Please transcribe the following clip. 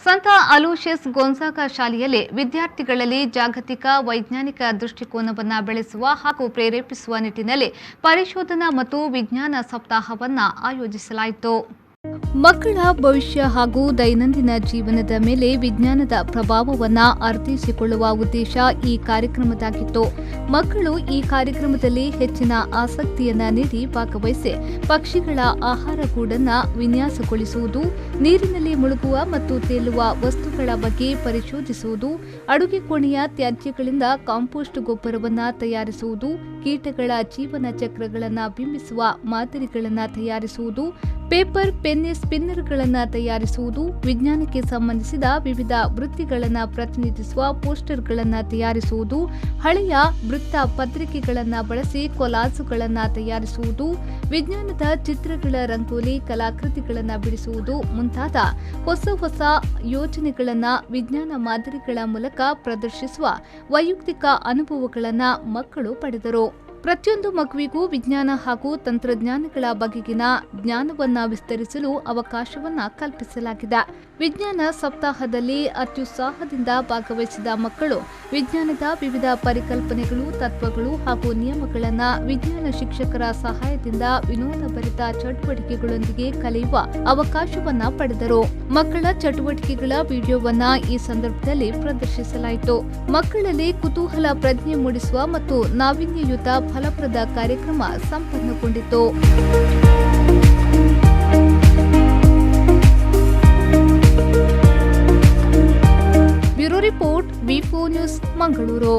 ಸಂತ ಅಲೋಷಿಯಸ್ ಗೊನ್ಸಾಗ ಶಾಲೆಯಲ್ಲಿ ವಿದ್ಯಾರ್ಥಿಗಳಲ್ಲಿ ಜಾಗತಿಕ ವೈಜ್ಞಾನಿಕ ದೃಷ್ಟಿಕೋನವನ್ನು ಬೆಳೆಸುವ ಹಾಗೂ ಪ್ರೇರೇಪಿಸುವ ನಿಟ್ಟಿನಲ್ಲಿ ಪರಿಶೋಧನಾ ಮತ್ತು ವಿಜ್ಞಾನ ಸಪ್ತಾಹವನ್ನು ಆಯೋಜಿಸಲಾಯಿತು. ಮಕ್ಕಳ ಭವಿಷ್ಯ ಹಾಗೂ ದೈನಂದಿನ ಜೀವನದ ಮೇಲೆ ವಿಜ್ಞಾನದ ಪ್ರಭಾವವನ್ನು ಅರ್ಥೈಸಿಕೊಳ್ಳುವ ಉದ್ದೇಶ ಈ ಕಾರ್ಯಕ್ರಮದಾಗಿತ್ತು. ಮಕ್ಕಳು ಈ ಕಾರ್ಯಕ್ರಮದಲ್ಲಿ ಹೆಚ್ಚಿನ ಆಸಕ್ತಿಯನ್ನ ನೀಡಿ ಭಾಗವಹಿಸಿ ಪಕ್ಷಿಗಳ ಆಹಾರ ಗೂಡನ್ನು ವಿನ್ಯಾಸಗೊಳಿಸುವುದು, ನೀರಿನಲ್ಲಿ ಮುಳುಗುವ ಮತ್ತು ತೇಲುವ ವಸ್ತುಗಳ ಬಗ್ಗೆ ಪರಿಶೋಧಿಸುವುದು, ಅಡುಗೆ ಕೋಣೆಯ ತ್ಯಾಜ್ಯಗಳಿಂದ ಕಾಂಪೋಸ್ಟ್ ಗೊಬ್ಬರವನ್ನು ತಯಾರಿಸುವುದು, ಕೀಟಗಳ ಜೀವನ ಚಕ್ರಗಳನ್ನು ಬಿಂಬಿಸುವ ಮಾದರಿಗಳನ್ನು ತಯಾರಿಸುವುದು, ಪೇಪರ್ ಪೆನ್ ಸ್ಪಿನ್ನರ್ಗಳನ್ನು ತಯಾರಿಸುವುದು, ವಿಜ್ಞಾನಕ್ಕೆ ಸಂಬಂಧಿಸಿದ ವಿವಿಧ ವೃತ್ತಿಗಳನ್ನು ಪ್ರತಿನಿಧಿಸುವ ಪೋಸ್ಟರ್ಗಳನ್ನು ತಯಾರಿಸುವುದು, ಹಳೆಯ ವೃತ್ತ ಪತ್ರಿಕೆಗಳನ್ನು ಬಳಸಿ ಕೊಲಾಜುಗಳನ್ನು ತಯಾರಿಸುವುದು, ವಿಜ್ಞಾನದ ಚಿತ್ರಗಳ ರಂಗೋಲಿ ಕಲಾಕೃತಿಗಳನ್ನು ಬಿಡಿಸುವುದು ಮುಂತಾದ ಹೊಸ ಯೋಜನೆಗಳನ್ನು ವಿಜ್ಞಾನ ಮಾದರಿಗಳ ಮೂಲಕ ಪ್ರದರ್ಶಿಸುವ ವೈಯಕ್ತಿಕ ಅನುಭವಗಳನ್ನು ಮಕ್ಕಳು ಪಡೆದರು. ಪ್ರತಿಯೊಂದು ಮಗುವಿಗೂ ವಿಜ್ಞಾನ ಹಾಗೂ ತಂತ್ರಜ್ಞಾನಗಳ ಬಗೆಗಿನ ಜ್ಞಾನವನ್ನು ವಿಸ್ತರಿಸಲು ಅವಕಾಶವನ್ನು ಕಲ್ಪಿಸಲಾಗಿದೆ. ವಿಜ್ಞಾನ ಸಪ್ತಾಹದಲ್ಲಿ ಅತ್ಯುತ್ಸಾಹದಿಂದ ಭಾಗವಹಿಸಿದ ಮಕ್ಕಳು ವಿಜ್ಞಾನದ ವಿವಿಧ ಪರಿಕಲ್ಪನೆಗಳು, ತತ್ವಗಳು ಹಾಗೂ ನಿಯಮಗಳನ್ನು ವಿಜ್ಞಾನ ಶಿಕ್ಷಕರ ಸಹಾಯದಿಂದ ವಿನೋದಭರಿತ ಚಟುವಟಿಕೆಗಳೊಂದಿಗೆ ಕಲಿಯುವ ಅವಕಾಶವನ್ನ ಪಡೆದರು. ಮಕ್ಕಳ ಚಟುವಟಿಕೆಗಳ ವಿಡಿಯೋವನ್ನ ಈ ಸಂದರ್ಭದಲ್ಲಿ ಪ್ರದರ್ಶಿಸಲಾಯಿತು. ಮಕ್ಕಳಲ್ಲಿ ಕುತೂಹಲ ಪ್ರಜ್ಞೆ ಮೂಡಿಸುವ ಮತ್ತು ನಾವೀನ್ಯಯುತ ಫಲಪ್ರದ ಕಾರ್ಯಕ್ರಮ ಸಂಪನ್ನಗೊಂಡಿತು. ಬ್ಯೂರೋ ರಿಪೋರ್ಟ್ ವಿ4 ನ್ಯೂಸ್, ಮಂಗಳೂರು.